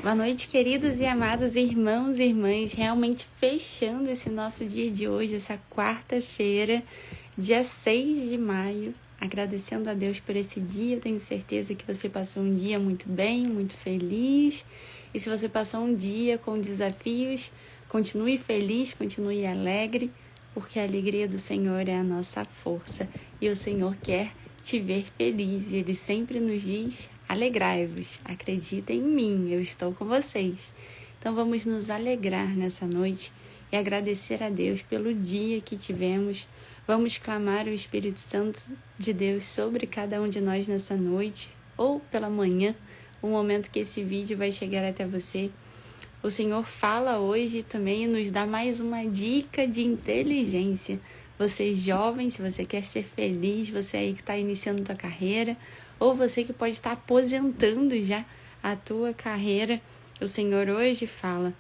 Boa noite, queridos e amados irmãos e irmãs, realmente fechando esse nosso dia de hoje, essa quarta-feira, dia 6 de maio, agradecendo a Deus por esse dia. Tenho certeza que você passou um dia muito bem, muito feliz, e se você passou um dia com desafios, continue feliz, continue alegre, porque a alegria do Senhor é a nossa força, e o Senhor quer te ver feliz, e Ele sempre nos diz: alegrai-vos, acreditem em mim, eu estou com vocês. Então vamos nos alegrar nessa noite e agradecer a Deus pelo dia que tivemos. Vamos clamar o Espírito Santo de Deus sobre cada um de nós nessa noite, ou pela manhã, o momento que esse vídeo vai chegar até você. O Senhor fala hoje também e nos dá mais uma dica de inteligência. Você jovem, se você quer ser feliz, você aí que está iniciando a tua carreira, ou você que pode estar aposentando já a tua carreira, o Senhor hoje fala: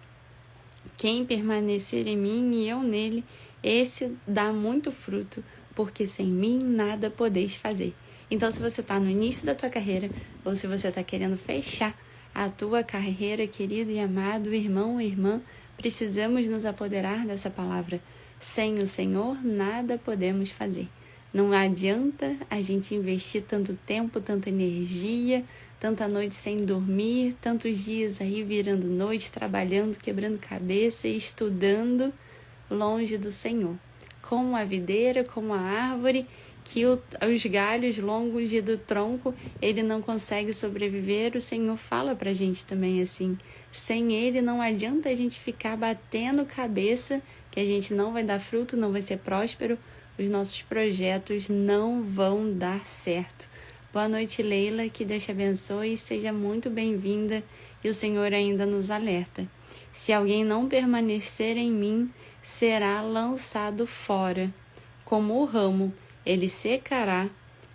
quem permanecer em mim e eu nele, esse dá muito fruto, porque sem mim nada podeis fazer. Então, se você está no início da tua carreira, ou se você está querendo fechar a tua carreira, querido e amado irmão ou irmã, precisamos nos apoderar dessa palavra. Sem o Senhor, nada podemos fazer. Não adianta a gente investir tanto tempo, tanta energia, tanta noite sem dormir, tantos dias aí virando noite, trabalhando, quebrando cabeça e estudando longe do Senhor. Como a videira, como a árvore, que os galhos longos do tronco, ele não consegue sobreviver. O Senhor fala pra gente também assim: sem ele não adianta a gente ficar batendo cabeça, que a gente não vai dar fruto, não vai ser próspero, os nossos projetos não vão dar certo. Boa noite, Leila, que Deus te abençoe, seja muito bem-vinda. E o Senhor ainda nos alerta: se alguém não permanecer em mim, será lançado fora, como o ramo, ele secará,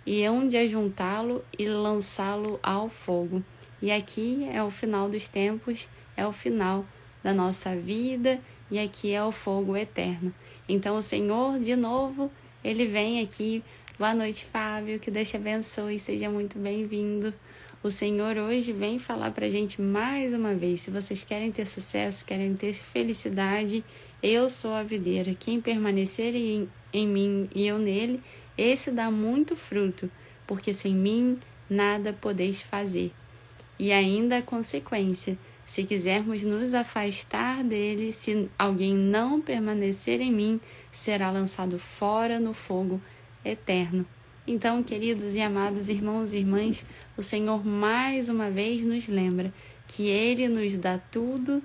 e hão de ajuntá-lo e lançá-lo ao fogo. E aqui é o final dos tempos, é o final da nossa vida, e aqui é o fogo eterno. Então o Senhor, de novo, ele vem aqui. Boa noite, Fábio, que Deus te abençoe, seja muito bem-vindo. O Senhor hoje vem falar pra gente mais uma vez: se vocês querem ter sucesso, querem ter felicidade, eu sou a videira. Quem permanecer em mim e eu nele, esse dá muito fruto, porque sem mim nada podeis fazer. E ainda a consequência: se quisermos nos afastar dele, se alguém não permanecer em mim, será lançado fora no fogo eterno. Então, queridos e amados irmãos e irmãs, o Senhor mais uma vez nos lembra que Ele nos dá tudo,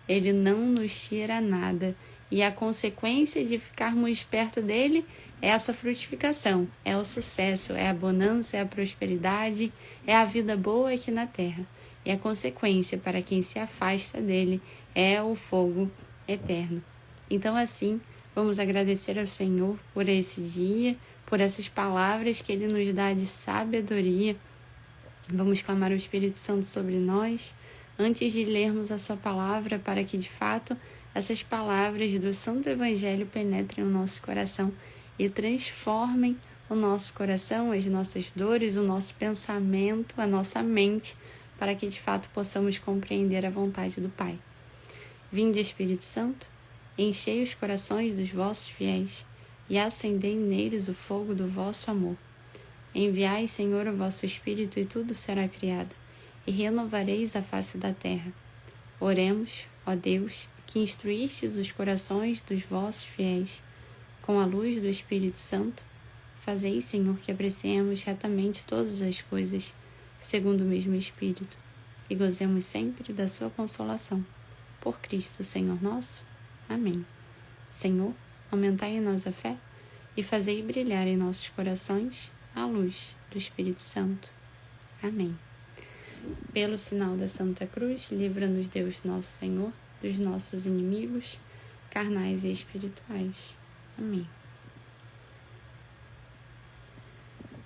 Ele não nos tira nada. E a consequência de ficarmos perto dele é essa frutificação, é o sucesso, é a bonança, é a prosperidade, é a vida boa aqui na terra. E a consequência para quem se afasta dele é o fogo eterno. Então, assim, vamos agradecer ao Senhor por esse dia, por essas palavras que Ele nos dá de sabedoria. Vamos clamar o Espírito Santo sobre nós, antes de lermos a sua palavra, para que, de fato, essas palavras do Santo Evangelho penetrem o nosso coração e transformem o nosso coração, as nossas dores, o nosso pensamento, a nossa mente, para que, de fato, possamos compreender a vontade do Pai. Vinde, Espírito Santo, enchei os corações dos vossos fiéis e acendei neles o fogo do vosso amor. Enviai, Senhor, o vosso Espírito, e tudo será criado, e renovareis a face da terra. Oremos, ó Deus, que instruístes os corações dos vossos fiéis com a luz do Espírito Santo. Fazei, Senhor, que apreciemos retamente todas as coisas, segundo o mesmo Espírito, e gozemos sempre da sua consolação. Por Cristo, Senhor nosso. Amém. Senhor, aumentai em nós a fé e fazei brilhar em nossos corações a luz do Espírito Santo. Amém. Pelo sinal da Santa Cruz, livra-nos Deus nosso Senhor dos nossos inimigos, carnais e espirituais. Amém.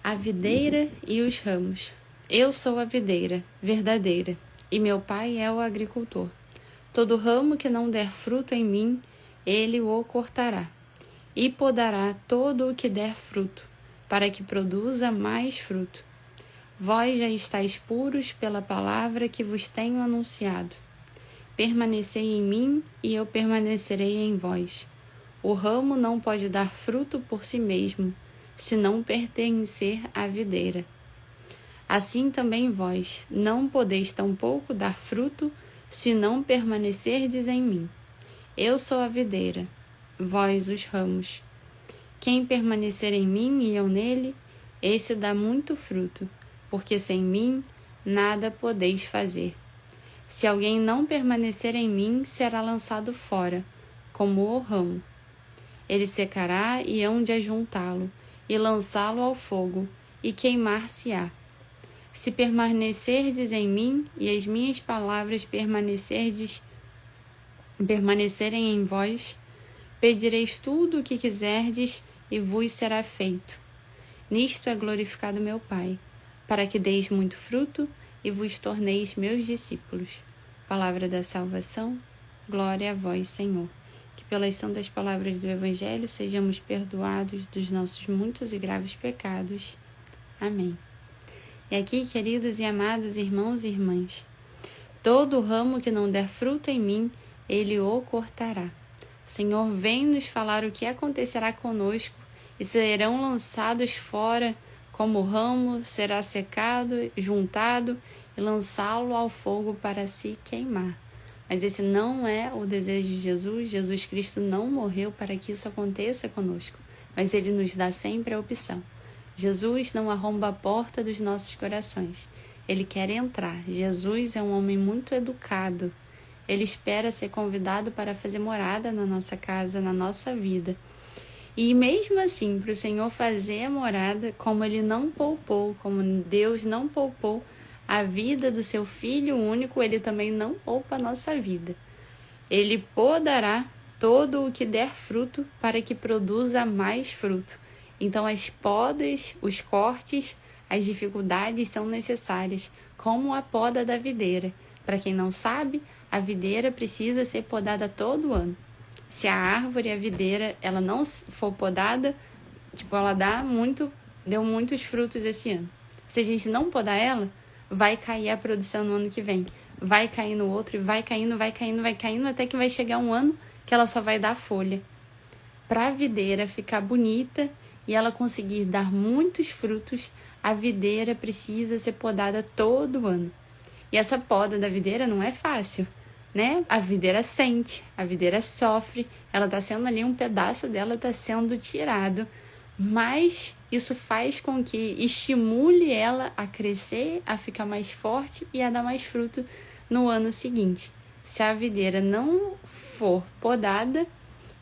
A videira e os ramos. Eu sou a videira verdadeira, e meu pai é o agricultor. Todo ramo que não der fruto em mim, ele o cortará, e podará todo o que der fruto, para que produza mais fruto. Vós já estáis puros pela palavra que vos tenho anunciado. Permanecei em mim e eu permanecerei em vós. O ramo não pode dar fruto por si mesmo, se não pertencer à videira. Assim também vós não podeis tampouco dar fruto, se não permanecerdes em mim. Eu sou a videira, vós os ramos. Quem permanecer em mim e eu nele, esse dá muito fruto, porque sem mim nada podeis fazer. Se alguém não permanecer em mim, será lançado fora, como o ramo. Ele secará e hão de ajuntá-lo, e lançá-lo ao fogo, e queimar-se-á. Se permanecerdes em mim, e as minhas palavras permanecerem em vós, pedireis tudo o que quiserdes, e vos será feito. Nisto é glorificado meu Pai, para que deis muito fruto, e vos torneis meus discípulos. Palavra da salvação, glória a vós, Senhor. Que pelas santas palavras do Evangelho sejamos perdoados dos nossos muitos e graves pecados. Amém. E aqui, queridos e amados irmãos e irmãs, todo ramo que não der fruto em mim, ele o cortará. O Senhor vem nos falar o que acontecerá conosco, e serão lançados fora, como o ramo será secado, juntado, e lançá-lo ao fogo para se queimar. Mas esse não é o desejo de Jesus. Jesus Cristo não morreu para que isso aconteça conosco, mas Ele nos dá sempre a opção. Jesus não arromba a porta dos nossos corações. Ele quer entrar. Jesus é um homem muito educado. Ele espera ser convidado para fazer morada na nossa casa, na nossa vida. E mesmo assim, para o Senhor fazer a morada, como Ele não poupou, como Deus não poupou a vida do seu Filho único, Ele também não poupa a nossa vida. Ele podará todo o que der fruto para que produza mais fruto. Então as podas, os cortes, as dificuldades são necessárias, como a poda da videira. Para quem não sabe, a videira precisa ser podada todo ano. Se a árvore, a videira, ela não for podada, ela deu muitos frutos esse ano. Se a gente não podar ela, vai cair a produção no ano que vem. Vai cair no outro, e vai caindo, até que vai chegar um ano que ela só vai dar folha. Para a videira ficar bonita e ela conseguir dar muitos frutos, a videira precisa ser podada todo ano. E essa poda da videira não é fácil, né? A videira sente, a videira sofre, ela está sendo ali, um pedaço dela está sendo tirado, mas isso faz com que estimule ela a crescer, a ficar mais forte e a dar mais fruto no ano seguinte. Se a videira não for podada,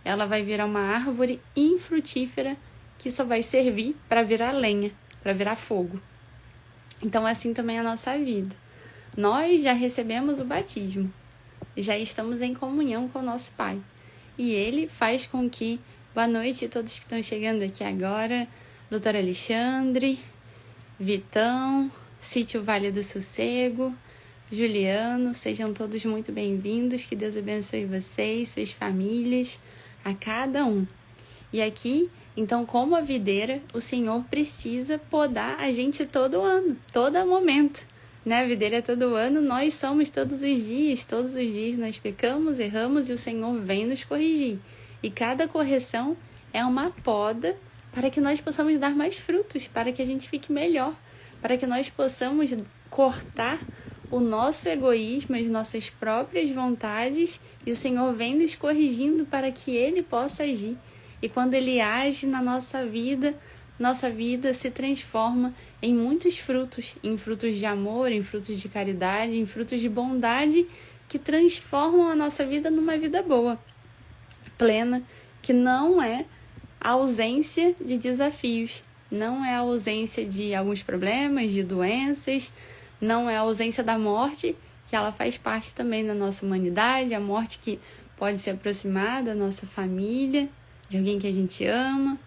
ela vai virar uma árvore infrutífera que só vai servir para virar lenha, para virar fogo. Então, assim também é a nossa vida. Nós já recebemos o batismo, já estamos em comunhão com o nosso Pai. E Ele faz com que, boa noite a todos que estão chegando aqui agora, Doutor Alexandre, Vitão, Sítio Vale do Sossego, Juliano, sejam todos muito bem-vindos, que Deus abençoe vocês, suas famílias, a cada um. E aqui, então, como a videira, o Senhor precisa podar a gente todo ano, todo momento, né? A videira é todo ano, nós somos todos os dias nós pecamos, erramos e o Senhor vem nos corrigir. E cada correção é uma poda para que nós possamos dar mais frutos, para que a gente fique melhor, para que nós possamos cortar o nosso egoísmo, as nossas próprias vontades, e o Senhor vem nos corrigindo para que Ele possa agir. E quando Ele age na nossa vida se transforma em muitos frutos, em frutos de amor, em frutos de caridade, em frutos de bondade, que transformam a nossa vida numa vida boa, plena, que não é a ausência de desafios, não é a ausência de alguns problemas, de doenças, não é a ausência da morte, que ela faz parte também da nossa humanidade, a morte que pode se aproximar da nossa família, de alguém que a gente ama.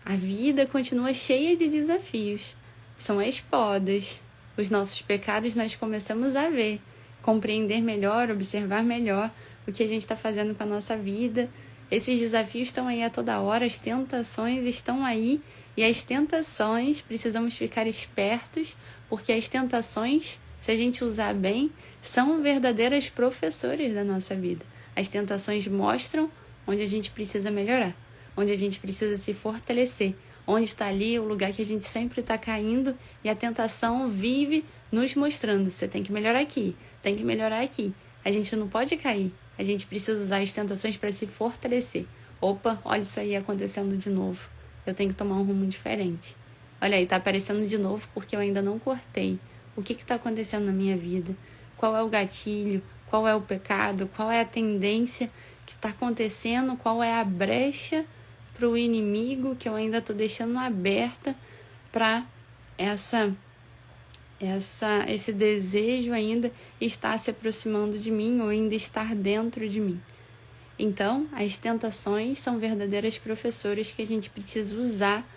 A vida continua cheia de desafios. São as podas. Os nossos pecados nós começamos a ver, compreender melhor, observar melhor o que a gente está fazendo com a nossa vida. Esses desafios estão aí a toda hora, as tentações estão aí E as tentações, precisamos ficar espertos, porque as tentações, se a gente usar bem, são verdadeiras professoras da nossa vida. As tentações mostram onde a gente precisa melhorar, onde a gente precisa se fortalecer, onde está ali o lugar que a gente sempre está caindo, e a tentação vive nos mostrando, você tem que melhorar aqui, tem que melhorar aqui. A gente não pode cair, a gente precisa usar as tentações para se fortalecer. Opa, olha isso aí acontecendo de novo, eu tenho que tomar um rumo diferente. Olha aí, está aparecendo de novo porque eu ainda não cortei. O que está acontecendo na minha vida? Qual é o gatilho? Qual é o pecado? Qual é a tendência que está acontecendo? Qual é a brecha para o inimigo que eu ainda estou deixando aberta para esse desejo ainda estar se aproximando de mim ou ainda estar dentro de mim? Então, as tentações são verdadeiras professoras que a gente precisa usar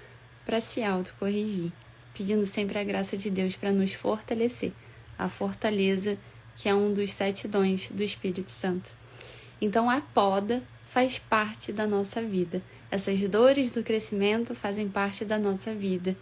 para se autocorrigir, pedindo sempre a graça de Deus para nos fortalecer, a fortaleza que é um dos 7 dons do Espírito Santo. Então, a poda faz parte da nossa vida. Essas dores do crescimento fazem parte da nossa vida.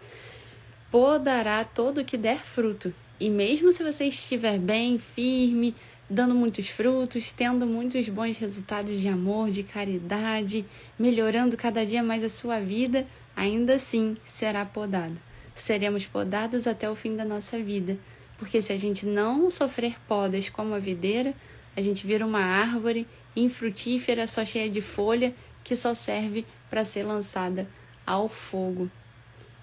Podará todo o que der fruto. E mesmo se você estiver bem, firme, dando muitos frutos, tendo muitos bons resultados de amor, de caridade, melhorando cada dia mais a sua vida, ainda assim será podado. Seremos podados até o fim da nossa vida. Porque se a gente não sofrer podas como a videira, a gente vira uma árvore infrutífera, só cheia de folha, que só serve para ser lançada ao fogo.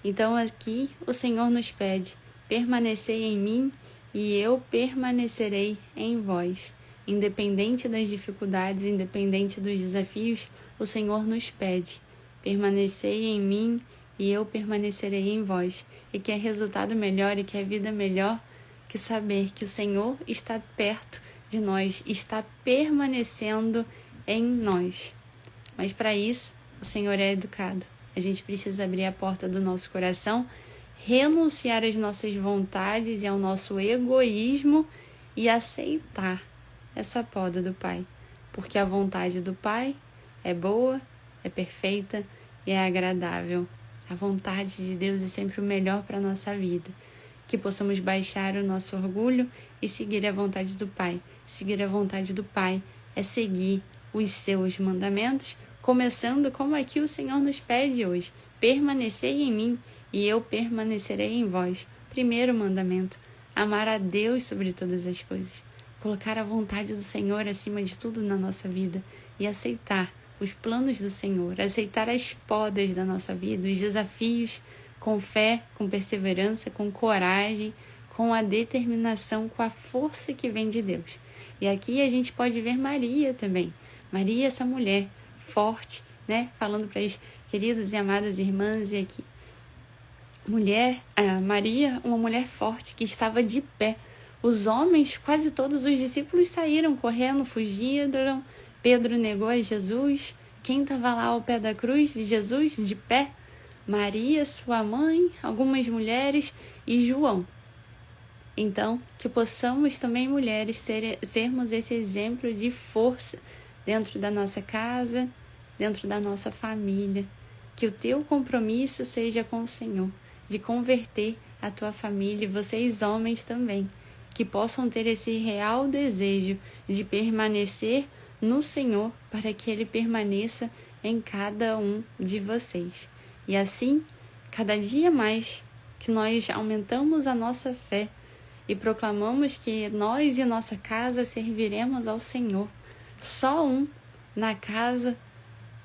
Então aqui o Senhor nos pede: permanecei em mim e eu permanecerei em vós. Independente das dificuldades, independente dos desafios, o Senhor nos pede: permanecei em mim e eu permanecerei em vós. E que é resultado melhor e que é vida melhor que saber que o Senhor está perto de nós, está permanecendo em nós. Mas para isso, o Senhor é educado. A gente precisa abrir a porta do nosso coração, renunciar às nossas vontades e ao nosso egoísmo e aceitar essa poda do Pai. Porque a vontade do Pai é boa, é perfeita e é agradável. A vontade de Deus é sempre o melhor para a nossa vida. Que possamos baixar o nosso orgulho e seguir a vontade do Pai. Seguir a vontade do Pai é seguir os seus mandamentos, começando como aqui o Senhor nos pede hoje: permanecei em mim e eu permanecerei em vós. Primeiro mandamento: amar a Deus sobre todas as coisas, colocar a vontade do Senhor acima de tudo na nossa vida e aceitar os planos do Senhor, aceitar as podas da nossa vida, os desafios, com fé, com perseverança, com coragem, com a determinação, com a força que vem de Deus. E aqui a gente pode ver Maria também. Maria, essa mulher forte, né? Falando para as queridas e amadas irmãs, e aqui, Maria, uma mulher forte que estava de pé. Os homens, quase todos os discípulos saíram correndo, fugiram. Pedro negou a Jesus. Quem estava lá ao pé da cruz de Jesus, de pé? Maria, sua mãe, algumas mulheres e João. Então, que possamos também, mulheres, sermos esse exemplo de força dentro da nossa casa, dentro da nossa família. Que o teu compromisso seja com o Senhor, de converter a tua família, e vocês homens também, que possam ter esse real desejo de permanecer no Senhor, para que Ele permaneça em cada um de vocês. E assim, cada dia mais que nós aumentamos a nossa fé e proclamamos que nós e nossa casa serviremos ao Senhor. Só um na casa,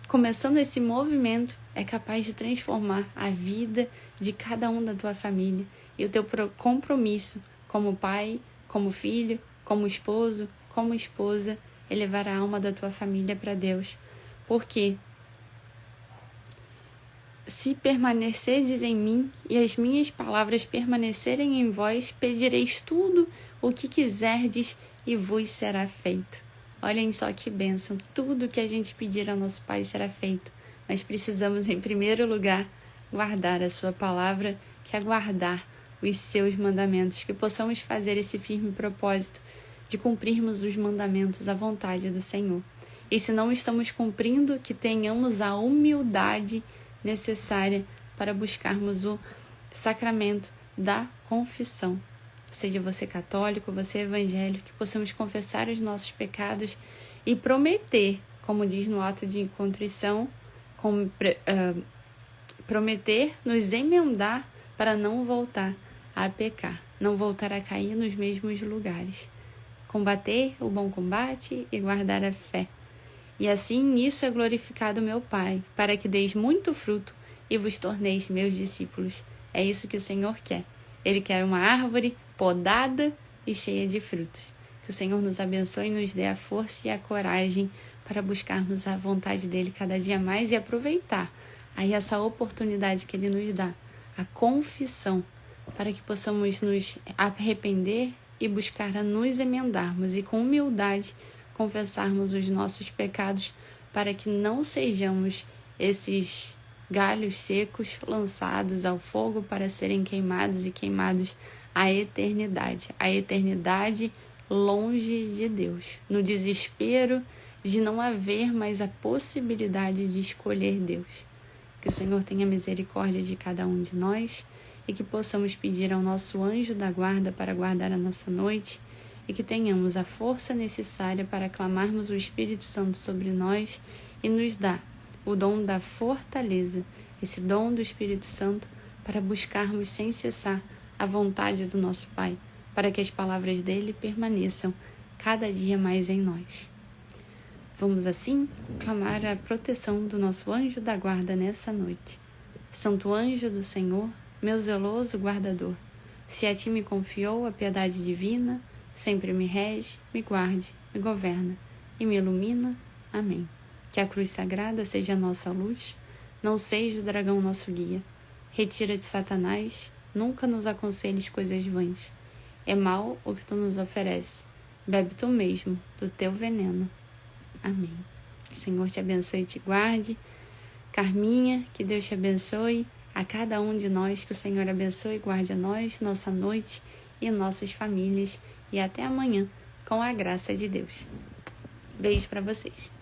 começando esse movimento, é capaz de transformar a vida de cada um da tua família. E o teu compromisso como pai, como filho, como esposo, como esposa, é levar a alma da tua família para Deus. Porque se permanecerdes em mim e as minhas palavras permanecerem em vós, pedireis tudo o que quiserdes e vos será feito. Olhem só que bênção, tudo que a gente pedir ao nosso Pai será feito. Mas precisamos, em primeiro lugar, guardar a sua palavra, que é guardar os seus mandamentos, que possamos fazer esse firme propósito de cumprirmos os mandamentos à vontade do Senhor. E se não estamos cumprindo, que tenhamos a humildade necessária para buscarmos o sacramento da confissão. Seja você católico, você evangélico, que possamos confessar os nossos pecados e prometer, como diz no ato de contrição, prometer nos emendar para não voltar a pecar, não voltar a cair nos mesmos lugares. Combater o bom combate e guardar a fé. E assim nisso é glorificado meu Pai, para que deis muito fruto e vos torneis meus discípulos. É isso que o Senhor quer. Ele quer uma árvore podada e cheia de frutos. Que o Senhor nos abençoe e nos dê a força e a coragem para buscarmos a vontade dEle cada dia mais e aproveitar aí essa oportunidade que Ele nos dá, a confissão, para que possamos nos arrepender e buscar a nos emendarmos e com humildade confessarmos os nossos pecados para que não sejamos esses galhos secos lançados ao fogo para serem queimados e queimados à eternidade longe de Deus, no desespero de não haver mais a possibilidade de escolher Deus. Que o Senhor tenha misericórdia de cada um de nós e que possamos pedir ao nosso anjo da guarda para guardar a nossa noite e que tenhamos a força necessária para clamarmos o Espírito Santo sobre nós e nos dar o dom da fortaleza, esse dom do Espírito Santo para buscarmos sem cessar a vontade do nosso Pai, para que as palavras dele permaneçam cada dia mais em nós. Vamos assim clamar a proteção do nosso anjo da guarda nessa noite. Santo anjo do Senhor, meu zeloso guardador, se a ti me confiou a piedade divina, sempre me rege, me guarde, me governa e me ilumina. Amém. Que a cruz sagrada seja a nossa luz, não seja o dragão nosso guia. Retira de Satanás, nunca nos aconselhes coisas vãs. É mal o que tu nos oferece, bebe tu mesmo do teu veneno. Amém. Que o Senhor te abençoe e te guarde. Carminha, que Deus te abençoe. A cada um de nós, que o Senhor abençoe e guarde a nós, nossa noite e nossas famílias. E até amanhã, com a graça de Deus. Beijo para vocês.